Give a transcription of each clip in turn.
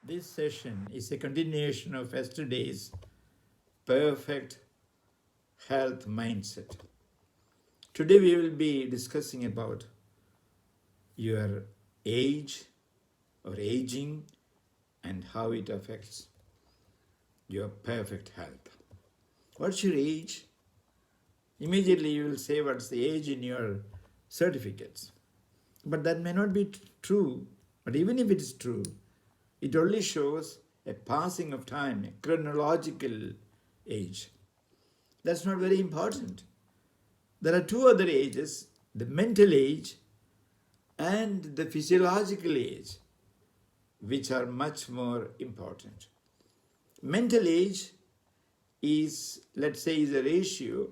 This session is a continuation of yesterday's perfect health mindset. Today we will be discussing about your age or aging and how it affects your perfect health. What's your age? Immediately you will say what's the age in your certificates. But that may not be true. But even if it is true, it only shows a passing of time, a chronological age. That's not very important. There are two other ages, the mental age and the physiological age, which are much more important. Mental age is, let's say, is a ratio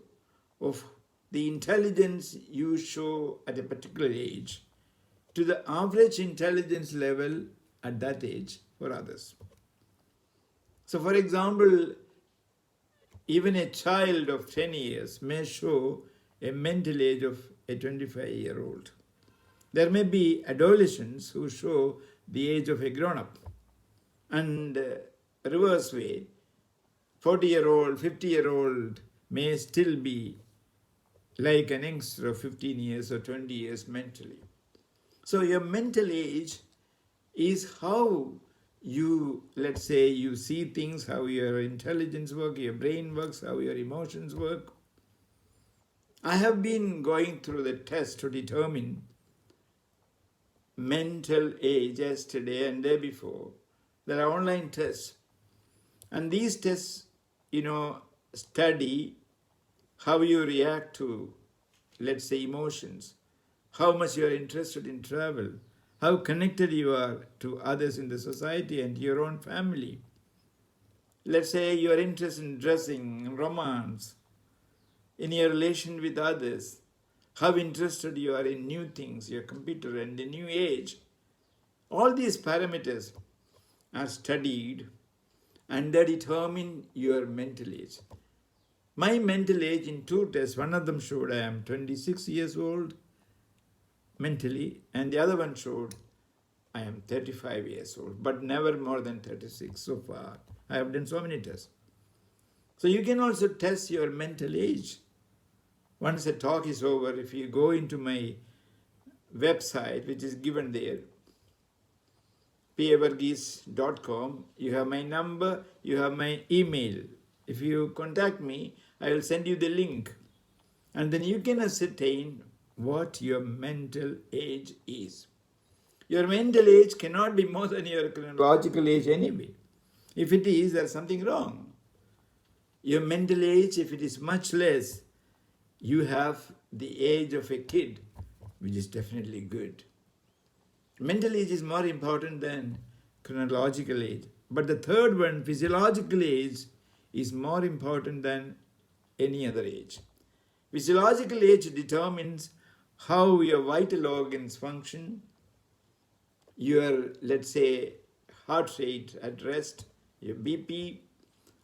of the intelligence you show at a particular age to the average intelligence level at that age for others. So, for example, even a child of 10 years may show a mental age of a 25-year-old. There may be adolescents who show the age of a grown-up. And reverse way, 40-year-old, 50-year-old may still be like an youngster of 15 years or 20 years mentally. So your mental age is how you, let's say, you see things, how your intelligence works, your brain works, how your emotions work. I have been going through the test to determine mental age yesterday and day before. There are online tests. And these tests, study how you react to, let's say, emotions, how much you are interested in travel, how connected you are to others in the society and your own family. Let's say you are interested in dressing, in romance, in your relation with others, how interested you are in new things, your computer and the new age. All these parameters are studied and they determine your mental age. My mental age in two tests, one of them showed I am 26 years old mentally, and the other one showed I am 35 years old, but never more than 36 so far. I have done so many tests. So you can also test your mental age. Once the talk is over, if you go into my website, which is given there, pavarghese.com, you have my number, you have my email. If you contact me, I will send you the link. And then you can ascertain what your mental age is. Your mental age cannot be more than your chronological age anyway. If it is, there's something wrong. Your mental age, if it is much less, you have the age of a kid, which is definitely good. Mental age is more important than chronological age. But the third one, physiological age, is more important than any other age. Physiological age determines how your vital organs function, your, let's say, heart rate at rest, your BP,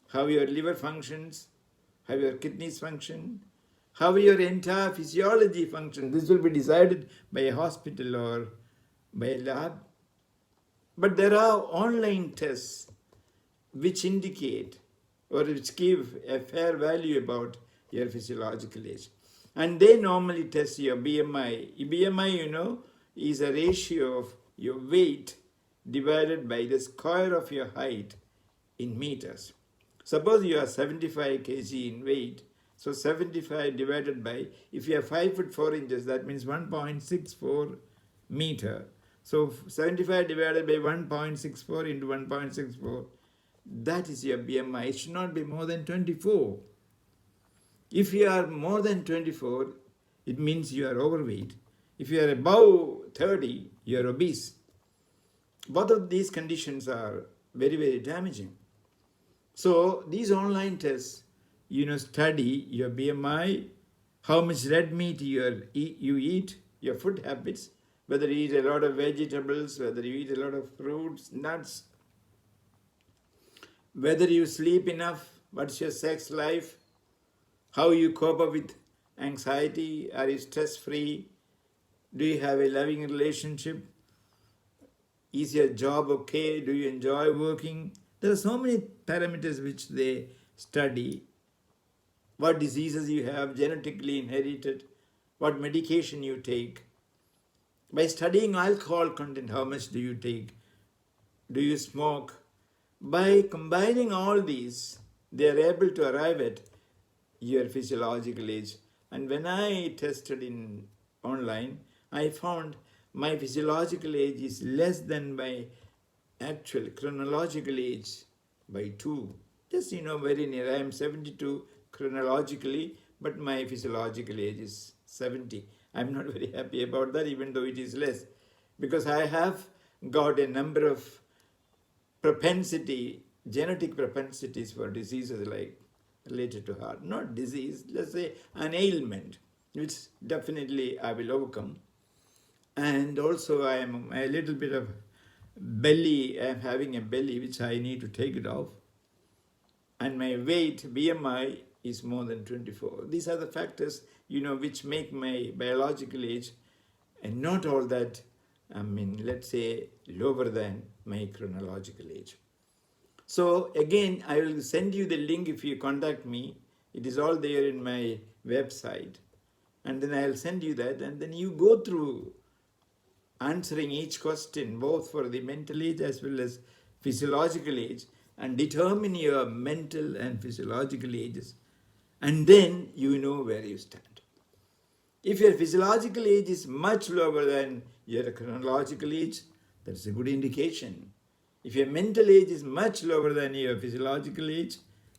how your liver functions, how your kidneys function, how your entire physiology functions. This will be decided by a hospital or by a lab. But there are online tests which indicate or which give a fair value about your physiological age. And they normally test your BMI. BMI, is a ratio of your weight divided by the square of your height in meters. Suppose you are 75 kg in weight, so 75 divided by, if you are 5 foot 4 inches, that means 1.64 meter. So 75 divided by 1.64 into 1.64, that is your BMI. It should not be more than 24. If you are more than 24, it means you are overweight. If you are above 30, you are obese. Both of these conditions are very, very damaging. So these online tests, study your BMI, how much red meat you eat, your food habits, whether you eat a lot of vegetables, whether you eat a lot of fruits, nuts, whether you sleep enough, what's your sex life, how you cope up with anxiety, are you stress-free, do you have a loving relationship, Is your job okay? Do you enjoy working? There are so many parameters which they study. What diseases you have genetically inherited, what medication you take. By studying alcohol content, how much do you take? Do you smoke? By combining all these, they are able to arrive at your physiological age. And when I tested in online, I found my physiological age is less than my actual chronological age by 2. Just, very near. I am 72 chronologically, but my physiological age is 70. I'm not very happy about that, even though it is less, because I have got a number of genetic propensities for diseases like related to heart. Not disease, let's say an ailment, which definitely I will overcome. And also I am a little bit of belly, I am having a belly which I need to take it off. And my weight, BMI, is more than 24. These are the factors, which make my biological age and not all that, let's say, lower than my chronological age. So again, I will send you the link if you contact me. It is all there in my website. And then I'll send you that, and then you go through answering each question, both for the mental age as well as physiological age, and determine your mental and physiological ages. And then you know where you stand. If your physiological age is much lower than your chronological age, that's a good indication. If your mental age is much lower than your physiological age,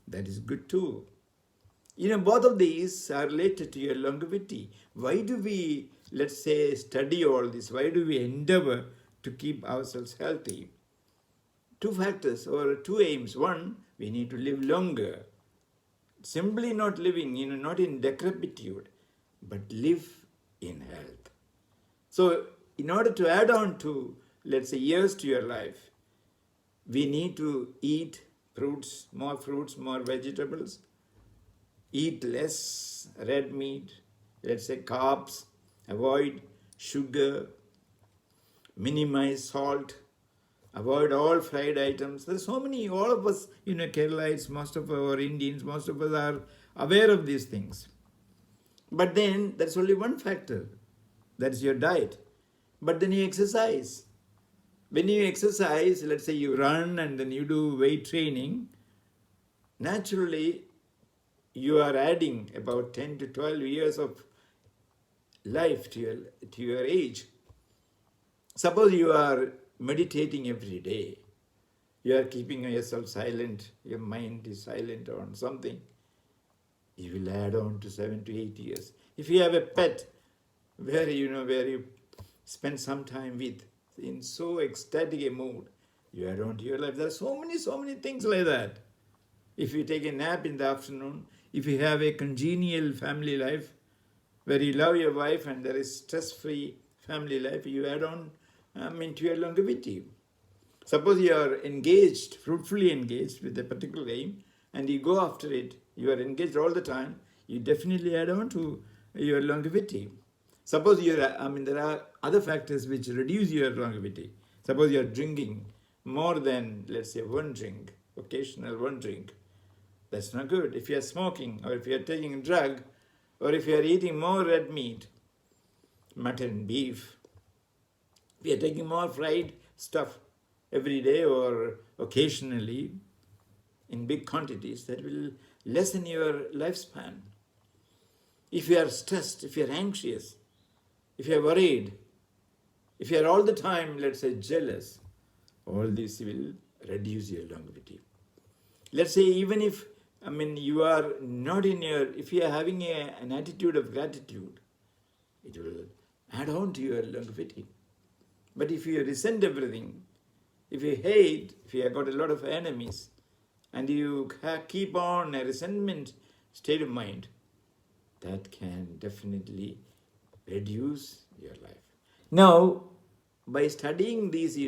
that is good too. Both of these are related to your longevity. Why do we, let's say, study all this? Why do we endeavor to keep ourselves healthy? 2 factors or 2 aims. One, we need to live longer. Simply not living, not in decrepitude, but live in health. So, in order to add on to, let's say, years to your life, we need to eat fruits, more vegetables, eat less red meat, let's say carbs, avoid sugar, minimize salt, avoid all fried items. There's so many, all of us, Keralites, most of our Indians, most of us are aware of these things. But then there's only one factor, that's your diet. But then you exercise. When you exercise, let's say you run and then you do weight training, naturally you are adding about 10 to 12 years of life to your age. Suppose you are meditating every day. You are keeping yourself silent, your mind is silent on something. You will add on to 7 to 8 years. If you have a pet where you spend some time with, in so ecstatic a mood, you add on to your life. There are so many things like that. If you take a nap in the afternoon, if you have a congenial family life where you love your wife and there is stress-free family life, you add on to your longevity. Suppose you are engaged, fruitfully engaged with a particular aim, and you go after it, you are engaged all the time, you definitely add on to your longevity. Suppose there are other factors which reduce your longevity. Suppose you are drinking more than, let's say, one drink, occasional one drink. That's not good. If you are smoking, or if you are taking a drug, or if you are eating more red meat, mutton, beef, if you are taking more fried stuff every day or occasionally in big quantities, that will lessen your lifespan. If you are stressed, if you are anxious, if you are worried, if you are all the time, let's say, jealous, all this will reduce your longevity. Let's say even if, you are not if you are having an attitude of gratitude, it will add on to your longevity. But if you resent everything, if you hate, if you have got a lot of enemies, and you keep on a resentment state of mind, that can definitely reduce your life. Now, by studying these,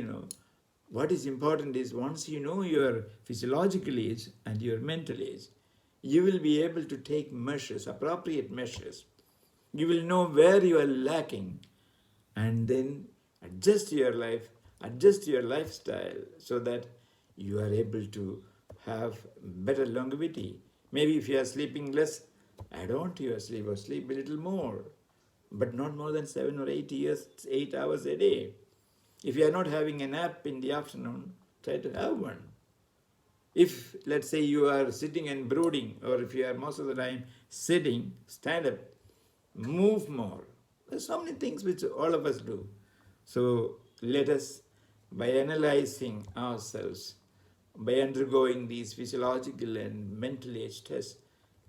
what is important is once you know your physiological age and your mental age, you will be able to take measures, appropriate measures. You will know where you are lacking and then adjust your life adjust your lifestyle so that you are able to have better longevity. Maybe if you are sleeping less, add on to your sleep or sleep a little more, but not more than 7 or 8 years, 8 hours a day. If you are not having a nap in the afternoon, try to have one. If, let's say, you are sitting and brooding, or if you are most of the time sitting, stand up, move more. There's so many things which all of us do. So let us, by analyzing ourselves, by undergoing these physiological and mental age tests,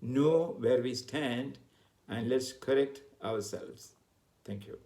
know where we stand and let's correct ourselves. Thank you.